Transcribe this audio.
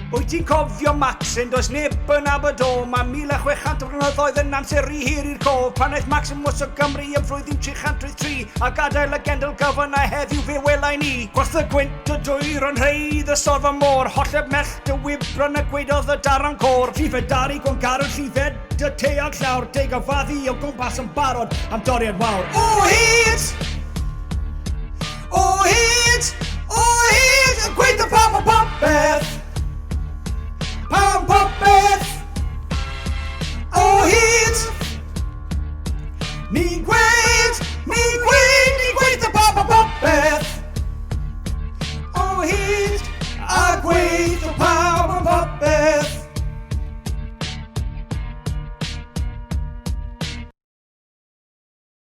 Wyt ti'n cofio Maxen, does neb yn Aberdôr. Mae 1600 o flynyddoedd yn amser i hir i'r cof. Pan aeth Maxen was o Gymru yn flwyddyn 303 a gadael y gendl gyfan a heddiw fe welai ni. Gwerth y gwynt y dwyr yn rhaid y sorfa môr. Holleb mellt y wybron y gweidodd y daran cor. Llifed dari gwn garw llifed y teag llawr. Deg o faddi o gwmpas yn barod am doriad wawr. O hyd! O hyd! O hyd! Gweud y popeth!